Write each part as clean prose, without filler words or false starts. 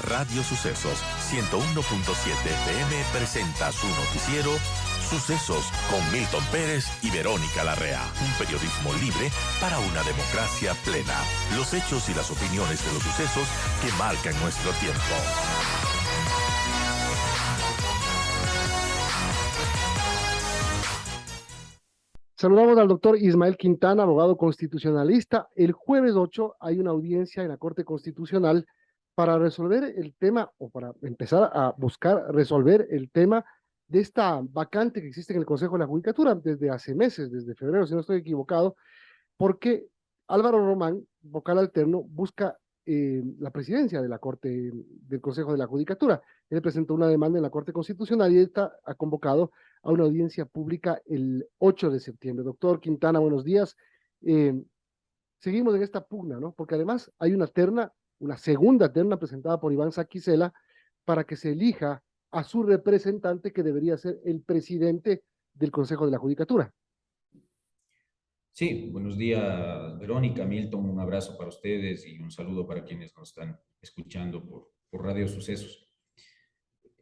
Radio Sucesos 101.7 FM presenta su noticiero Sucesos con Milton Pérez y Verónica Larrea. Un periodismo libre para una democracia plena. Los hechos y las opiniones de los sucesos que marcan nuestro tiempo. Saludamos al doctor Ismael Quintana, abogado constitucionalista. El jueves 8 hay una audiencia en la Corte Constitucional para resolver el tema, o para empezar a buscar resolver el tema de esta vacante que existe en el Consejo de la Judicatura desde hace meses, desde febrero, si no estoy equivocado, porque Álvaro Román, vocal alterno, busca la presidencia de la Corte, del Consejo de la Judicatura. Él presentó una demanda en la Corte Constitucional y esta ha convocado a una audiencia pública el 8 de septiembre. Doctor Quintana, buenos días. Seguimos en esta pugna, ¿no? Porque además hay una terna, una segunda terna presentada por Iván Saquicela para que se elija a su representante, que debería ser el presidente del Consejo de la Judicatura. Sí, buenos días, Verónica, Milton, un abrazo para ustedes y un saludo para quienes nos están escuchando por Radio Sucesos.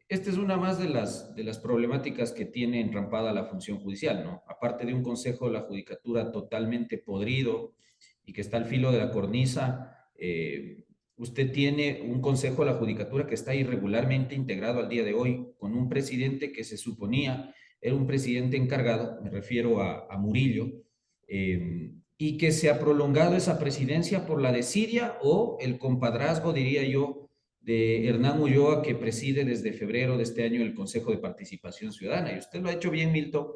Esta es una más de las problemáticas que tiene entrampada la función judicial, ¿no? Aparte de un Consejo de la Judicatura totalmente podrido y que está al filo de la cornisa, usted tiene un Consejo de la Judicatura que está irregularmente integrado al día de hoy, con un presidente que se suponía era un presidente encargado, me refiero a Murillo, y que se ha prolongado esa presidencia por la desidia o el compadrazgo, diría yo, de Hernán Ulloa, que preside desde febrero de este año el Consejo de Participación Ciudadana. Y usted lo ha hecho bien, Milton.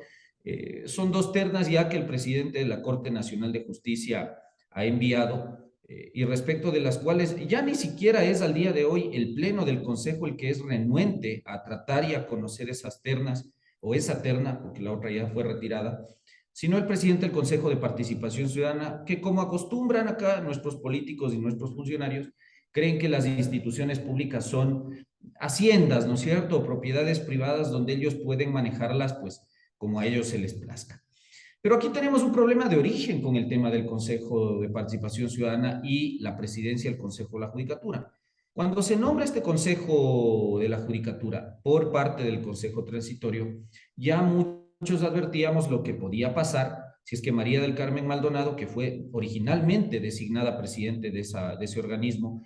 Son dos ternas ya que el presidente de la Corte Nacional de Justicia ha enviado, y respecto de las cuales ya ni siquiera es al día de hoy el Pleno del Consejo el que es renuente a tratar y a conocer esas ternas, o esa terna, porque la otra ya fue retirada, sino el presidente del Consejo de Participación Ciudadana, que como acostumbran acá nuestros políticos y nuestros funcionarios, creen que las instituciones públicas son haciendas, ¿no es cierto?, propiedades privadas donde ellos pueden manejarlas pues como a ellos se les plazca. Pero aquí tenemos un problema de origen con el tema del Consejo de Participación Ciudadana y la presidencia del Consejo de la Judicatura. Cuando se nombra este Consejo de la Judicatura por parte del Consejo Transitorio, ya muchos advertíamos lo que podía pasar si es que María del Carmen Maldonado, que fue originalmente designada presidente de ese organismo,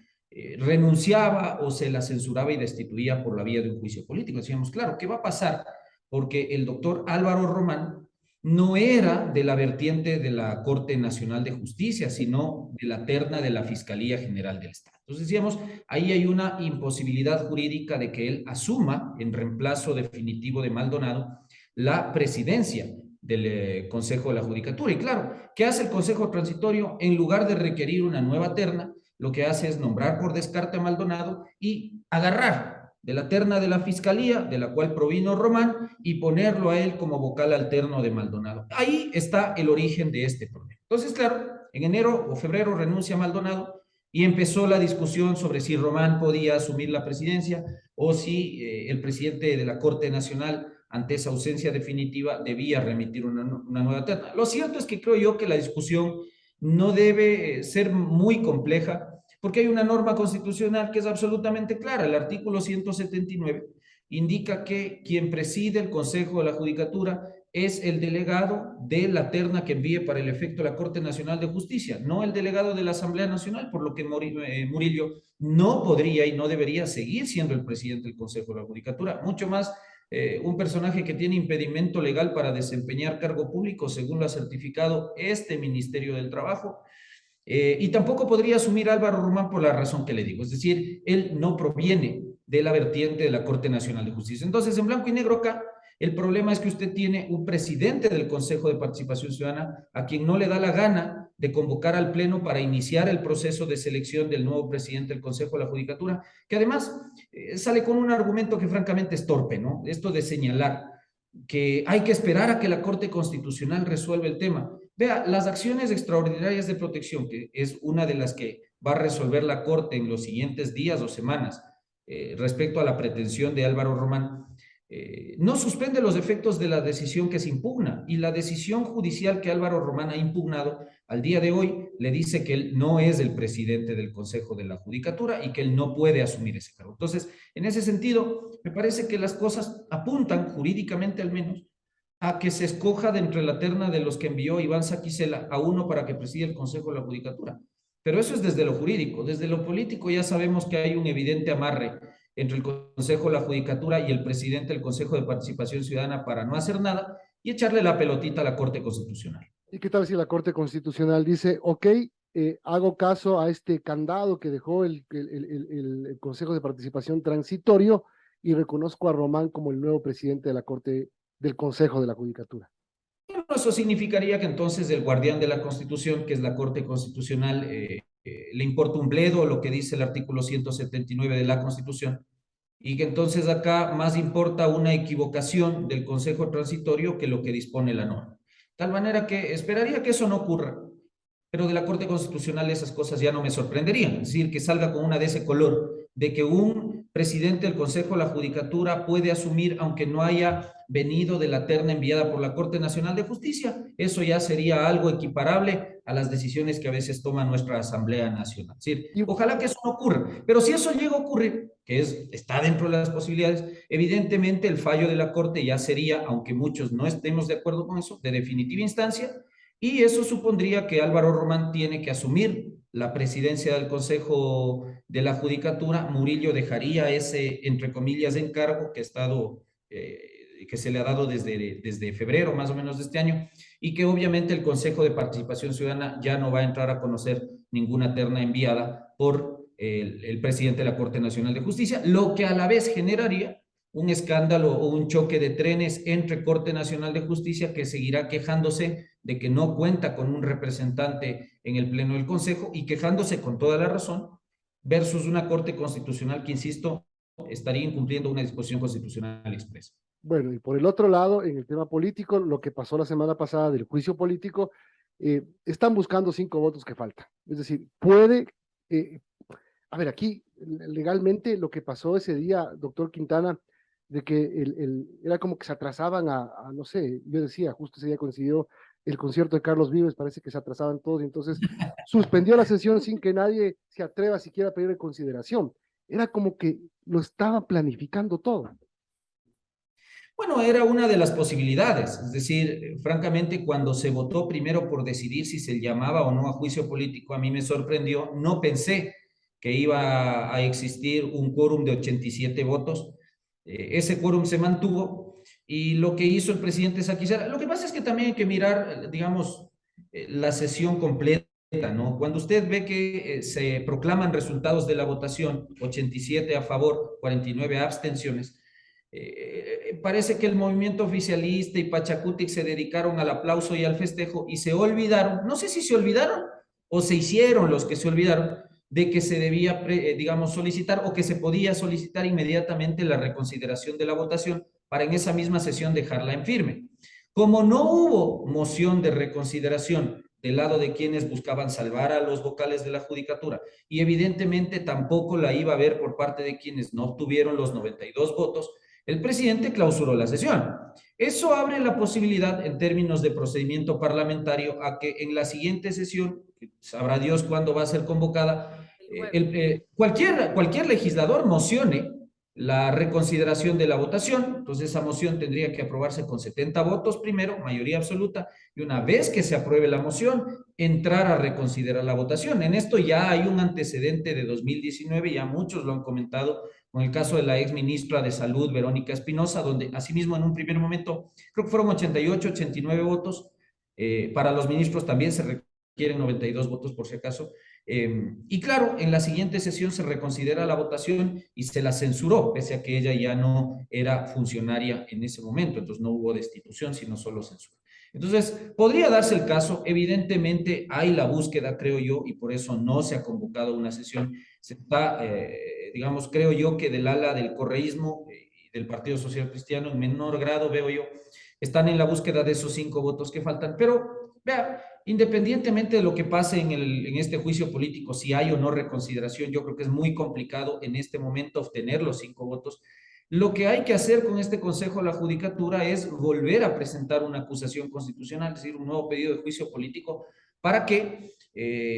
renunciaba o se la censuraba y destituía por la vía de un juicio político. Decíamos, claro, ¿qué va a pasar? Porque el doctor Álvaro Román no era de la vertiente de la Corte Nacional de Justicia, sino de la terna de la Fiscalía General del Estado. Entonces decíamos, ahí hay una imposibilidad jurídica de que él asuma, en reemplazo definitivo de Maldonado, la presidencia del Consejo de la Judicatura. Y claro, ¿qué hace el Consejo Transitorio? En lugar de requerir una nueva terna, lo que hace es nombrar por descarte a Maldonado y agarrar de la terna de la Fiscalía, de la cual provino Román, y ponerlo a él como vocal alterno de Maldonado. Ahí está el origen de este problema. Entonces, claro, en enero o febrero renuncia Maldonado y empezó la discusión sobre si Román podía asumir la presidencia o si el presidente de la Corte Nacional, ante esa ausencia definitiva, debía remitir una nueva terna. Lo cierto es que creo yo que la discusión no debe ser muy compleja, porque hay una norma constitucional que es absolutamente clara. El artículo 179 indica que quien preside el Consejo de la Judicatura es el delegado de la terna que envíe para el efecto la Corte Nacional de Justicia, no el delegado de la Asamblea Nacional, por lo que Murillo no podría y no debería seguir siendo el presidente del Consejo de la Judicatura, mucho más un personaje que tiene impedimento legal para desempeñar cargo público, según lo ha certificado este Ministerio del Trabajo. Y tampoco podría asumir Álvaro Román por la razón que le digo, es decir, él no proviene de la vertiente de la Corte Nacional de Justicia. Entonces, en blanco y negro acá, el problema es que usted tiene un presidente del Consejo de Participación Ciudadana a quien no le da la gana de convocar al Pleno para iniciar el proceso de selección del nuevo presidente del Consejo de la Judicatura, que además sale con un argumento que francamente es torpe, ¿no? Esto de señalar que hay que esperar a que la Corte Constitucional resuelva el tema. Vea, las acciones extraordinarias de protección, que es una de las que va a resolver la Corte en los siguientes días o semanas, respecto a la pretensión de Álvaro Román, no suspende los efectos de la decisión que se impugna, y la decisión judicial que Álvaro Román ha impugnado al día de hoy le dice que él no es el presidente del Consejo de la Judicatura y que él no puede asumir ese cargo. Entonces, en ese sentido, me parece que las cosas apuntan, jurídicamente al menos, a que se escoja de entre la terna de los que envió Iván Saquicela a uno para que presida el Consejo de la Judicatura. Pero eso es desde lo jurídico. Desde lo político ya sabemos que hay un evidente amarre entre el Consejo de la Judicatura y el presidente del Consejo de Participación Ciudadana para no hacer nada y echarle la pelotita a la Corte Constitucional. ¿Y qué tal si la Corte Constitucional dice, ok, hago caso a este candado que dejó el Consejo de Participación Transitorio y reconozco a Román como el nuevo presidente de la Corte del Consejo de la Judicatura? Bueno, eso significaría que entonces el guardián de la Constitución, que es la Corte Constitucional, le importa un bledo lo que dice el artículo 179 de la Constitución, y que entonces acá más importa una equivocación del Consejo Transitorio que lo que dispone la norma. Tal manera que esperaría que eso no ocurra, pero de la Corte Constitucional esas cosas ya no me sorprenderían. Es decir, que salga con una de ese color, de que un presidente del Consejo de la Judicatura puede asumir, aunque no haya venido de la terna enviada por la Corte Nacional de Justicia. Eso ya sería algo equiparable a las decisiones que a veces toma nuestra Asamblea Nacional. Es decir, Y ojalá que eso no ocurra, pero si eso llega a ocurrir, que está dentro de las posibilidades, evidentemente el fallo de la Corte ya sería, aunque muchos no estemos de acuerdo con eso, de definitiva instancia, y eso supondría que Álvaro Román tiene que asumir la presidencia del Consejo de la Judicatura. Murillo dejaría ese, entre comillas, encargo que ha estado, que se le ha dado desde febrero más o menos de este año, y que obviamente el Consejo de Participación Ciudadana ya no va a entrar a conocer ninguna terna enviada por el presidente de la Corte Nacional de Justicia, lo que a la vez generaría un escándalo o un choque de trenes entre Corte Nacional de Justicia, que seguirá quejándose de que no cuenta con un representante en el Pleno del Consejo y quejándose con toda la razón, versus una Corte Constitucional que, insisto, estaría incumpliendo una disposición constitucional expresa. bueno, y por el otro lado, en el tema político, lo que pasó la semana pasada del juicio político, están buscando 5 votos que faltan. Es decir, a ver, aquí legalmente lo que pasó ese día, doctor Quintana, de que era como que se atrasaban no sé, yo decía, justo ese día coincidió el concierto de Carlos Vives, parece que se atrasaban todos y entonces suspendió la sesión sin que nadie se atreva siquiera a pedir reconsideración. Era como que lo estaba planificando todo. Bueno, era una de las posibilidades, es decir, francamente, cuando se votó primero por decidir si se llamaba o no a juicio político, a mí me sorprendió, no pensé que iba a existir un quórum de 87 votos. Ese quórum se mantuvo y lo que hizo el presidente Saquicela, lo que pasa es que también hay que mirar, digamos, la sesión completa, ¿no? Cuando usted ve que se proclaman resultados de la votación, 87 a favor, 49 abstenciones, parece que el movimiento oficialista y Pachacutic se dedicaron al aplauso y al festejo y se olvidaron, no sé si se olvidaron o se hicieron los que se olvidaron, de que se debía, digamos, solicitar o que se podía solicitar inmediatamente la reconsideración de la votación para en esa misma sesión dejarla en firme. Como no hubo moción de reconsideración del lado de quienes buscaban salvar a los vocales de la judicatura y evidentemente tampoco la iba a haber por parte de quienes no obtuvieron los 92 votos, el presidente clausuró la sesión. Eso abre la posibilidad, en términos de procedimiento parlamentario, a que en la siguiente sesión, sabrá Dios cuándo va a ser convocada, cualquier legislador mocione la reconsideración de la votación. Entonces esa moción tendría que aprobarse con 70 votos primero, mayoría absoluta, y una vez que se apruebe la moción, entrar a reconsiderar la votación. En esto ya hay un antecedente de 2019, ya muchos lo han comentado, con el caso de la ex ministra de Salud, Verónica Espinosa, donde asimismo en un primer momento, creo que fueron 88, 89 votos, para los ministros también se requieren 92 votos por si acaso, y claro, en la siguiente sesión se reconsidera la votación y se la censuró, pese a que ella ya no era funcionaria en ese momento, entonces no hubo destitución, sino solo censura. Entonces, podría darse el caso, evidentemente hay la búsqueda, creo yo, y por eso no se ha convocado una sesión. Se está, digamos, creo yo que del ala del correísmo y del Partido Social Cristiano, en menor grado, veo yo, están en la búsqueda de esos 5 votos que faltan. Pero, vea, independientemente de lo que pase en este juicio político, si hay o no reconsideración, yo creo que es muy complicado en este momento obtener los 5 votos. Lo que hay que hacer con este Consejo de la Judicatura es volver a presentar una acusación constitucional, es decir, un nuevo pedido de juicio político para que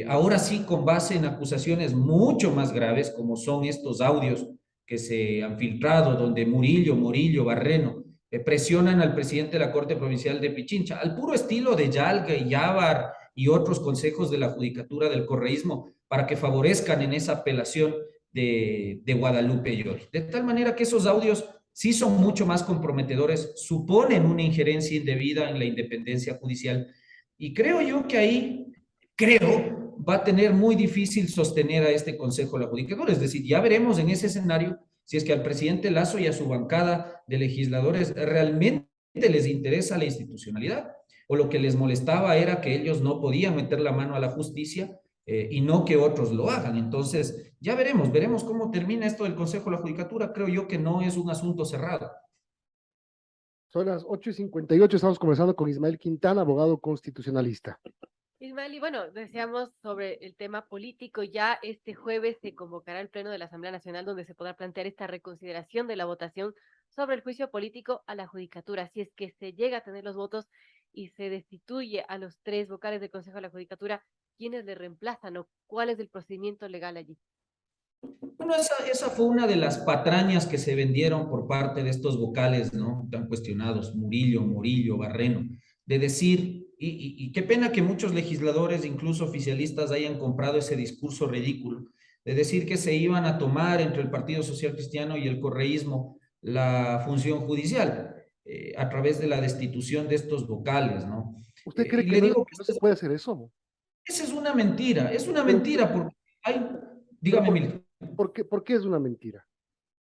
ahora sí, con base en acusaciones mucho más graves, como son estos audios que se han filtrado, donde Morillo, Barreno, presionan al presidente de la Corte Provincial de Pichincha, al puro estilo de Yalga y Yávar y otros consejos de la Judicatura del Correísmo, para que favorezcan en esa apelación de Guadalupe Llori. De tal manera que esos audios sí son mucho más comprometedores, suponen una injerencia indebida en la independencia judicial, y creo yo que ahí, va a tener muy difícil sostener a este Consejo de la Judicatura. Es decir, ya veremos en ese escenario si es que al presidente Lasso y a su bancada de legisladores realmente les interesa la institucionalidad, o lo que les molestaba era que ellos no podían meter la mano a la justicia y no que otros lo hagan. Entonces, ya veremos cómo termina esto del Consejo de la Judicatura. Creo yo que no es un asunto cerrado. Son las 8:58, estamos conversando con Ismael Quintana, abogado constitucionalista. Ismael, y bueno, decíamos sobre el tema político, ya este jueves se convocará el Pleno de la Asamblea Nacional donde se podrá plantear esta reconsideración de la votación sobre el juicio político a la Judicatura. Si es que se llega a tener los votos y se destituye a los 3 vocales del Consejo de la Judicatura, ¿quiénes le reemplazan o cuál es el procedimiento legal allí? Bueno, esa fue una de las patrañas que se vendieron por parte de estos vocales, ¿no? Tan cuestionados, Morillo, Barreno, de decir, y qué pena que muchos legisladores, incluso oficialistas, hayan comprado ese discurso ridículo, de decir que se iban a tomar entre el Partido Social Cristiano y el correísmo la función judicial a través de la destitución de estos vocales, ¿no? ¿Usted cree Y que le no, digo no se puede hacer eso? esa es una Pero, mentira, porque hay, pero dígame, Milton. ¿por qué es una mentira?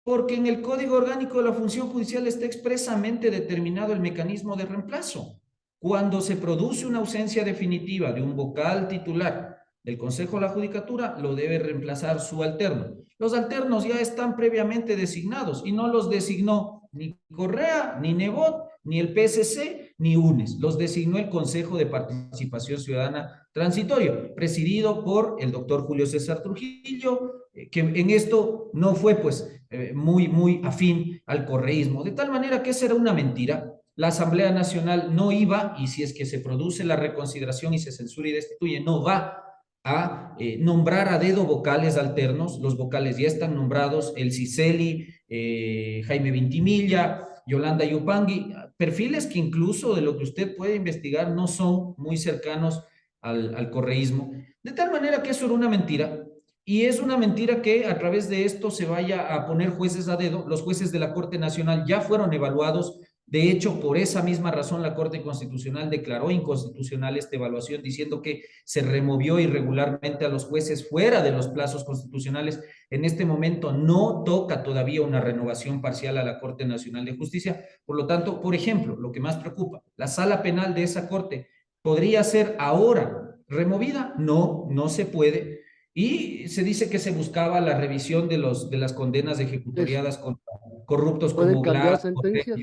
Porque en el Código Orgánico de la Función Judicial está expresamente determinado el mecanismo de reemplazo. Cuando se produce una ausencia definitiva de un vocal titular del Consejo de la Judicatura, lo debe reemplazar su alterno. Los alternos ya están previamente designados y no los designó ni Correa, ni Nebot, ni el PSC, ni UNES. Los designó el Consejo de Participación Ciudadana Transitorio, presidido por el doctor Julio César Trujillo, que en esto no fue pues muy afín al correísmo, de tal manera que esa era una mentira. La Asamblea Nacional no iba, y si es que se produce la reconsideración y se censura y destituye, no va a nombrar a dedo vocales alternos. Los vocales ya están nombrados, el Ciceli, Jaime Vintimilla, Yolanda Yupangui, perfiles que incluso de lo que usted puede investigar no son muy cercanos al correísmo, de tal manera que eso era una mentira. Y es una mentira que a través de esto se vaya a poner jueces a dedo. Los jueces de la Corte Nacional ya fueron evaluados. De hecho, por esa misma razón, la Corte Constitucional declaró inconstitucional esta evaluación, diciendo que se removió irregularmente a los jueces fuera de los plazos constitucionales. En este momento no toca todavía una renovación parcial a la Corte Nacional de Justicia. Por lo tanto, por ejemplo, lo que más preocupa, la sala penal de esa Corte podría ser ahora removida. No, no se puede. Y se dice que se buscaba la revisión de las condenas ejecutoriadas contra corruptos ¿Pueden como cambiar Glass. sentencias?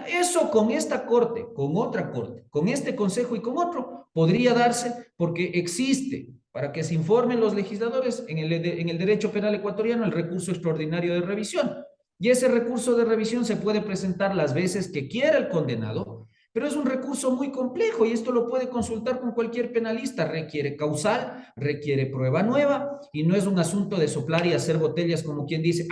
Eso con esta corte, con otra corte, con este consejo y con otro, podría darse porque existe, para que se informen los legisladores en el derecho penal ecuatoriano, el recurso extraordinario de revisión. Y ese recurso de revisión se puede presentar las veces que quiera el condenado, pero es un recurso muy complejo y esto lo puede consultar con cualquier penalista. Requiere causal, requiere prueba nueva y no es un asunto de soplar y hacer botellas como quien dice,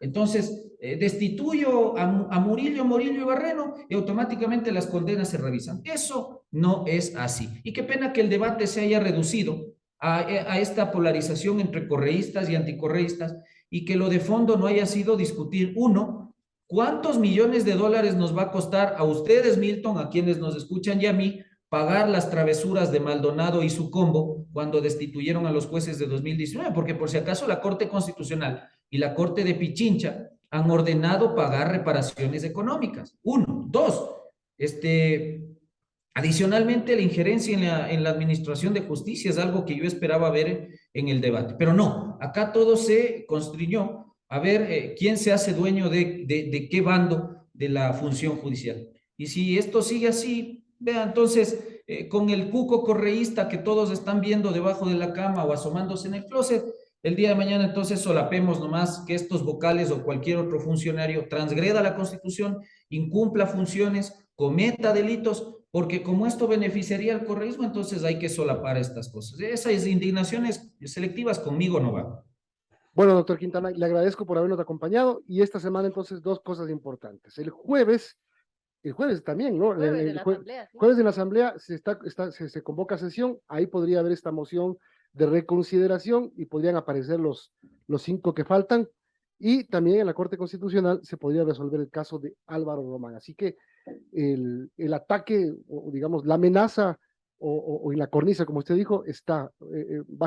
entonces destituyo a Morillo y Barreno y automáticamente las condenas se revisan. Eso no es así. Y qué pena que el debate se haya reducido a esta polarización entre correístas y anticorreístas y que lo de fondo no haya sido discutir, uno, ¿cuántos millones de dólares nos va a costar a ustedes, Milton, a quienes nos escuchan y a mí, pagar las travesuras de Maldonado y su combo cuando destituyeron a los jueces de 2019? Porque por si acaso la Corte Constitucional y la Corte de Pichincha han ordenado pagar reparaciones económicas. Uno. Dos, adicionalmente la injerencia en la administración de justicia es algo que yo esperaba ver en el debate. Pero no, acá todo se constriñó a ver quién se hace dueño de qué bando de la función judicial. Y si esto sigue así, vea, entonces, con el cuco correísta que todos están viendo debajo de la cama o asomándose en el closet, el día de mañana entonces solapemos nomás que estos vocales o cualquier otro funcionario transgreda la Constitución, incumpla funciones, cometa delitos, porque como esto beneficiaría al correísmo, entonces hay que solapar estas cosas. Esas indignaciones selectivas conmigo no van. Bueno, doctor Quintana, le agradezco por habernos acompañado y esta semana entonces dos cosas importantes. El jueves también, ¿no? Jueves de la Asamblea, sí. Jueves en la Asamblea se convoca sesión, ahí podría haber esta moción de reconsideración y podrían aparecer los 5 que faltan, y también en la Corte Constitucional se podría resolver el caso de Álvaro Román. Así que el ataque, o digamos, la amenaza o en la cornisa, como usted dijo, está,